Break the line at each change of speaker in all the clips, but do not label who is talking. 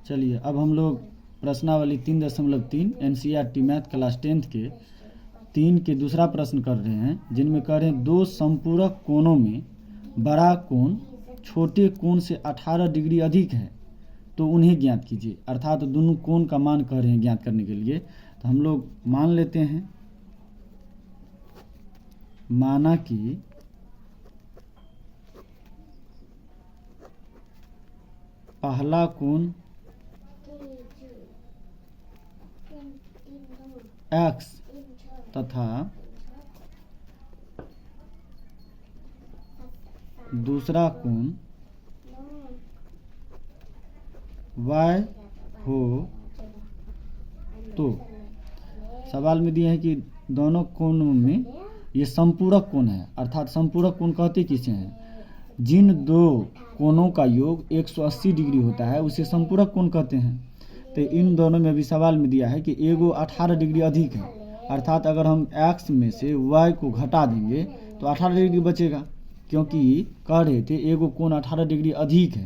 चलिए अब हम लोग प्रश्नावली 3.3 एनसीईआरटी मैथ क्लास 10th के 3 के दूसरा प्रश्न कर रहे हैं, जिनमें कह रहे हैं दो संपूरक कोणों में बड़ा कोण छोटे कोण से 18 डिग्री अधिक है तो उन्हें ज्ञात कीजिए। अर्थात दोनों कोण का मान कह रहे हैं ज्ञात करने के लिए। तो हम लोग मान लेते हैं, माना कि पहला कोण x तथा दूसरा कोण y हो तो सवाल में दिया है कि दोनों कोणों में ये संपूरक कोण है। अर्थात संपूरक कोण कहते किसे हैं? जिन दो कोणों का योग 180 डिग्री होता है उसे संपूरक कोण कहते हैं। तो इन दोनों में भी सवाल में दिया है कि एगो 18 डिग्री अधिक है। अर्थात अगर हम x में से y को घटा देंगे तो 18 डिग्री बचेगा, क्योंकि कह रहे थे एगो कोण 18 डिग्री अधिक है।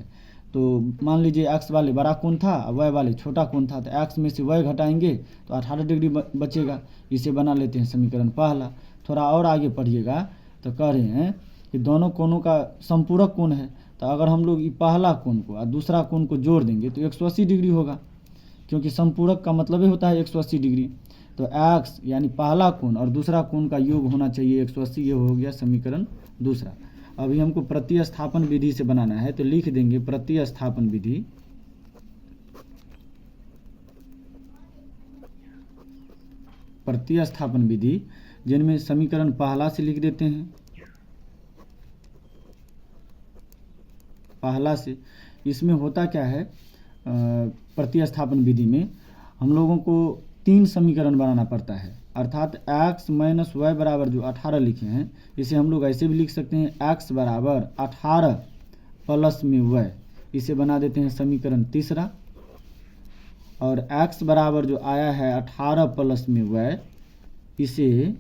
तो मान लीजिए x वाले बड़ा कोण था, y वाले छोटा कोण था, तो x में से y घटाएंगे तो 18 डिग्री बचेगा। इसे बना लेते हैं समीकरण पहला। थोड़ा और आगे पढ़िएगा तो कह रहे हैं कि दोनों कोणों का संपूरक कोण है। तो अगर हम लोग पहला कोण को और दूसरा कोण को जोड़ देंगे तो 180 डिग्री होगा, क्योंकि संपूरक का मतलब ही होता है 180 डिग्री। तो x यानी पहला कोण और दूसरा कोण का योग होना चाहिए 180। ये हो गया समीकरण दूसरा। अभी हमको प्रतिस्थापन विधि से बनाना है, तो लिख देंगे प्रतिस्थापन विधि। प्रतिस्थापन विधि जिनमें समीकरण पहला से लिख देते हैं, पहला से। इसमें होता क्या है, प्रतिस्थापन विधि में हम लोगों को 3 समीकरण बनाना पड़ता है। अर्थात x माइनस वाई बराबर जो 18 लिखे हैं, इसे हम लोग ऐसे भी लिख सकते हैं x बराबर 18 प्लस में y। इसे बना देते हैं समीकरण तीसरा। और x बराबर जो आया है 18 प्लस में y, इसे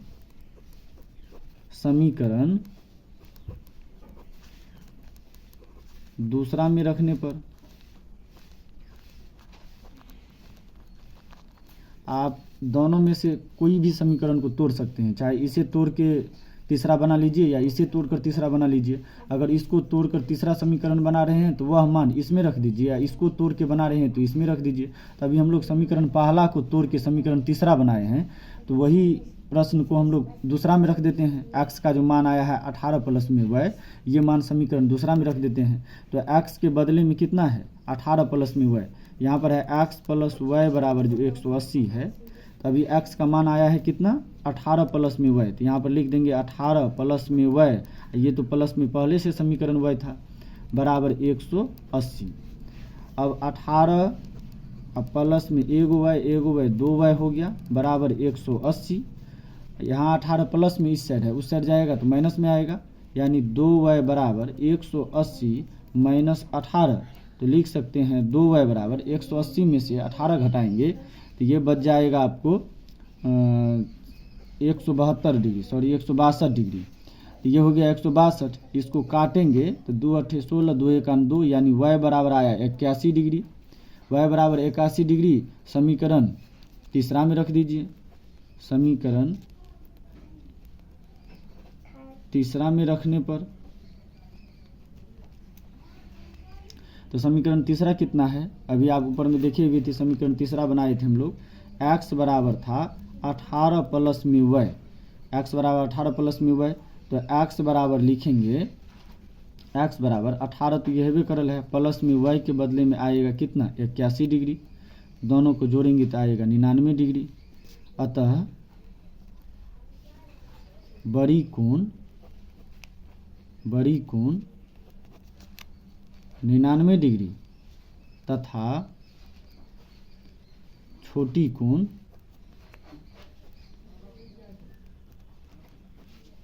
समीकरण दूसरा में रखने पर आप दोनों में से कोई भी समीकरण को तोड़ सकते हैं। चाहे इसे तोड़ के तीसरा बना लीजिए या इसे तोड़कर तीसरा बना लीजिए। अगर इसको तोड़कर तीसरा समीकरण बना रहे हैं तो वह मान इसमें रख दीजिए, या इसको तोड़ के बना रहे हैं तो इसमें रख दीजिए। तभी हम लोग समीकरण पहला को तोड़ के समीकरण तीसरा बनाए हैं, तो वही प्रश्न को हम लोग दूसरा में रख देते हैं। x का जो मान आया है 18 प्लस में y, ये मान समीकरण दूसरा में रख देते हैं। तो x के बदले में कितना है 18 प्लस में y, यहाँ पर है x प्लस y बराबर जो 180 है। तो अभी x का मान आया है कितना 18 प्लस में y, तो यहाँ पर लिख देंगे 18 प्लस में y, ये तो प्लस में पहले से समीकरण y था, बराबर 180। अब 18 अब प्लस में एगो y 2y हो गया, बराबर 180। यहाँ 18 प्लस में इस साइड है, उस साइड जाएगा तो माइनस में आएगा, यानी 2y बराबर 180 माइनस 18। तो लिख सकते हैं 2y बराबर 180 में से 18 घटाएंगे तो ये बच जाएगा आपको 162 डिग्री। तो ये हो गया 162। इसको काटेंगे तो 2 8 16 2 1 2, यानी y बराबर आया 81 डिग्री। y बराबर 81 डिग्री समीकरण तीसरा में रख दीजिए। समीकरण तीसरा में रखने पर तो समीकरण तीसरा कितना है, अभी आप ऊपर में देखे हुए थे, समीकरण तीसरा बनाए थे हम लोग। x बराबर था 18 प्लस में y, x बराबर 18 प्लस में y, तो x बराबर लिखेंगे x बराबर 18, तो यह भी करल है, प्लस में y के बदले में आएगा कितना 81 डिग्री। दोनों को जोड़ेंगे तो आएगा 99 डिग्री। अतः बड़ी कोण 99 डिग्री तथा छोटी कोण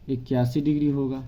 81 डिग्री होगा।